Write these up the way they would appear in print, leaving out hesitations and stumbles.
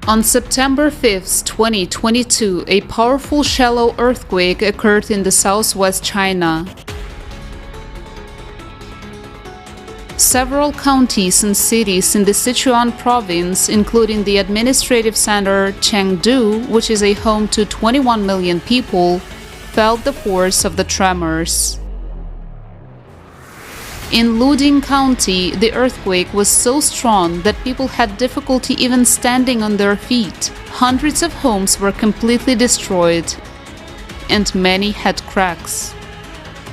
On September 5, 2022, a powerful shallow earthquake occurred in the southwest China. Several counties and cities in the Sichuan province, including the administrative center Chengdu, which is a home to 21 million people, felt the force of the tremors. In Luding County, the earthquake was so strong that people had difficulty even standing on their feet. Hundreds of homes were completely destroyed, and many had cracks.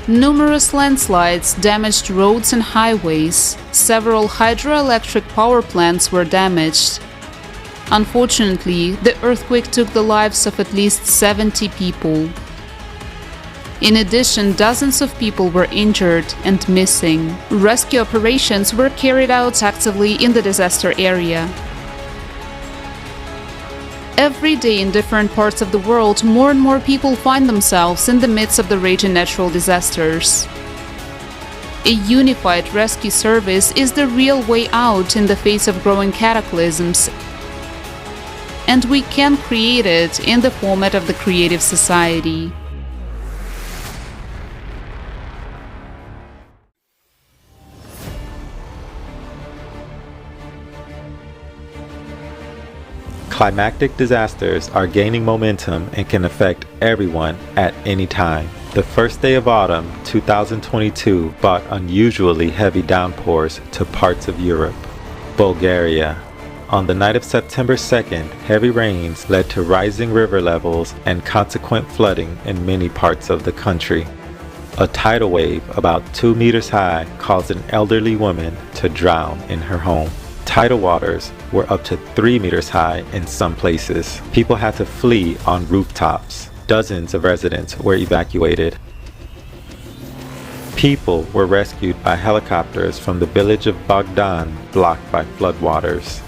Numerous landslides damaged roads and highways. Several hydroelectric power plants were damaged. Unfortunately, the earthquake took the lives of at least 70 people. In addition, dozens of people were injured and missing. Rescue operations were carried out actively in the disaster area. Every day in different parts of the world, more and more people find themselves in the midst of the raging natural disasters. A unified rescue service is the real way out in the face of growing cataclysms, and we can create it in the format of the creative society. Climactic disasters are gaining momentum and can affect everyone at any time. The first day of autumn 2022 brought unusually heavy downpours to parts of Europe. Bulgaria. On the night of September 2nd, heavy rains led to rising river levels and consequent flooding in many parts of the country. A tidal wave about 2 meters high caused an elderly woman to drown in her home. Tidal waters were up to 3 meters high in some places. People had to flee on rooftops. Dozens of residents were evacuated. People were rescued by helicopters from the village of Bogdan, blocked by floodwaters.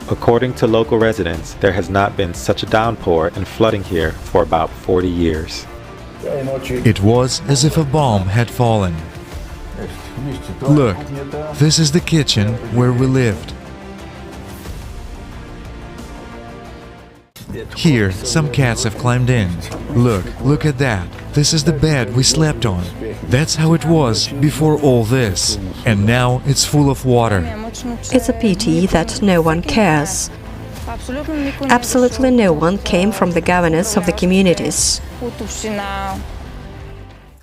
According to local residents, there has not been such a downpour and flooding here for about 40 years. It was as if a bomb had fallen. Look, this is the kitchen where we lived. Here, some cats have climbed in. Look at that. This is the bed we slept on. That's how it was before all this. And now it's full of water. It's a pity that no one cares. Absolutely no one came from the governance of the communities.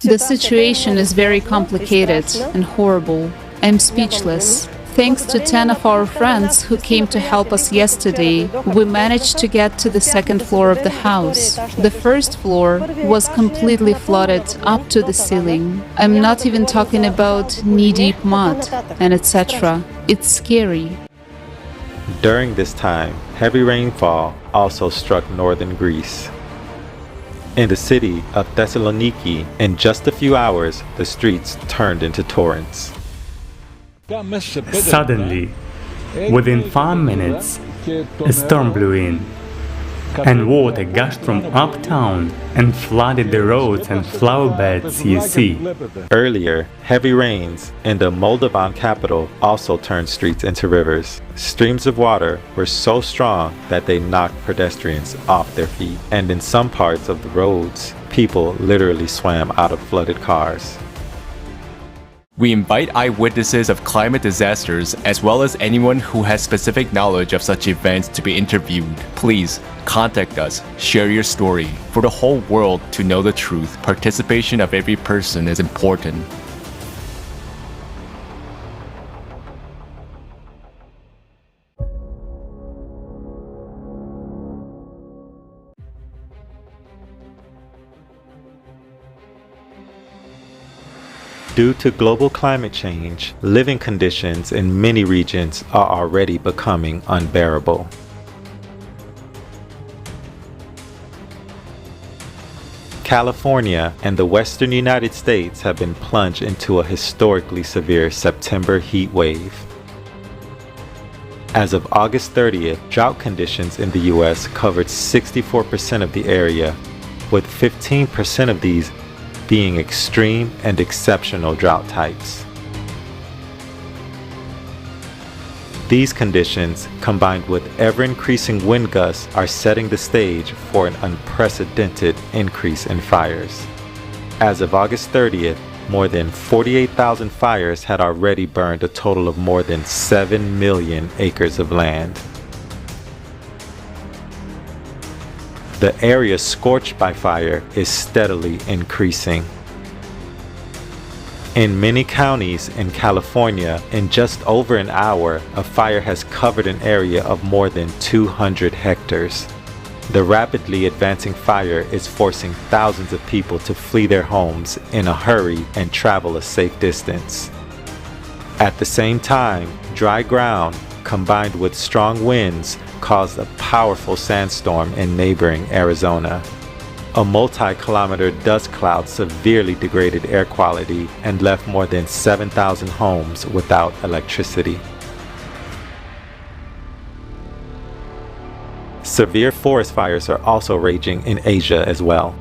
The situation is very complicated and horrible. I'm speechless. Thanks to 10 of our friends who came to help us yesterday, we managed to get to the second floor of the house. The first floor was completely flooded up to the ceiling. I'm not even talking about knee-deep mud and etc. It's scary. During this time, heavy rainfall also struck northern Greece. In the city of Thessaloniki, in just a few hours, the streets turned into torrents. Suddenly, within 5 minutes, a storm blew in, and water gushed from uptown and flooded the roads and flower beds you see. Earlier, heavy rains in the Moldovan capital also turned streets into rivers. Streams of water were so strong that they knocked pedestrians off their feet, and in some parts of the roads, people literally swam out of flooded cars. We invite eyewitnesses of climate disasters as well as anyone who has specific knowledge of such events to be interviewed. Please contact us, share your story. For the whole world to know the truth, participation of every person is important. Due to global climate change, living conditions in many regions are already becoming unbearable. California and the western United States have been plunged into a historically severe September heat wave. As of August 30th, drought conditions in the U.S. covered 64% of the area, with 15% of these being extreme and exceptional drought types. These conditions, combined with ever-increasing wind gusts, are setting the stage for an unprecedented increase in fires. As of August 30th, more than 48,000 fires had already burned a total of more than 7 million acres of land. The area scorched by fire is steadily increasing. In many counties in California, in just over an hour, a fire has covered an area of more than 200 hectares. The rapidly advancing fire is forcing thousands of people to flee their homes in a hurry and travel a safe distance. At the same time, dry ground, combined with strong winds, caused a powerful sandstorm in neighboring Arizona. A multi-kilometer dust cloud severely degraded air quality and left more than 7,000 homes without electricity. Severe forest fires are also raging in Asia as well.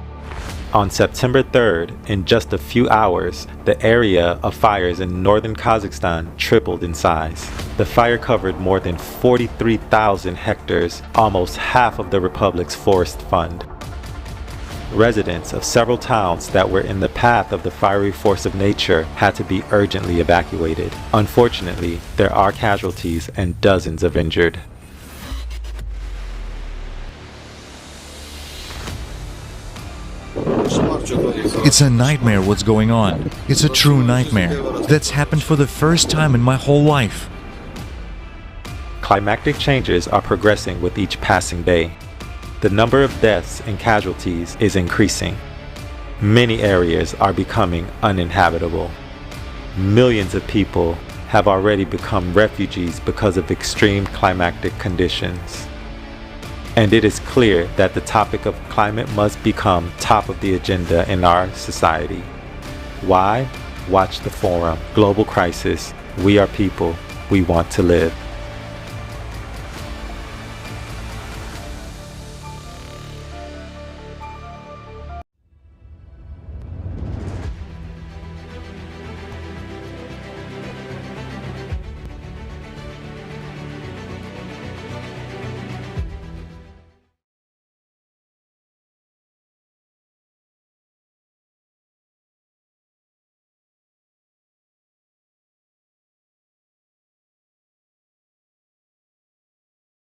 On September 3rd, in just a few hours, the area of fires in northern Kazakhstan tripled in size. The fire covered more than 43,000 hectares, almost half of the republic's forest fund. Residents of several towns that were in the path of the fiery force of nature had to be urgently evacuated. Unfortunately, there are casualties and dozens of injured. It's a nightmare what's going on. It's a true nightmare. That's happened for the first time in my whole life. Climatic changes are progressing with each passing day. The number of deaths and casualties is increasing. Many areas are becoming uninhabitable. Millions of people have already become refugees because of extreme climatic conditions. And it is clear that the topic of climate must become top of the agenda in our society. Why? Watch the forum, Global Crisis, We Are People, We Want to Live.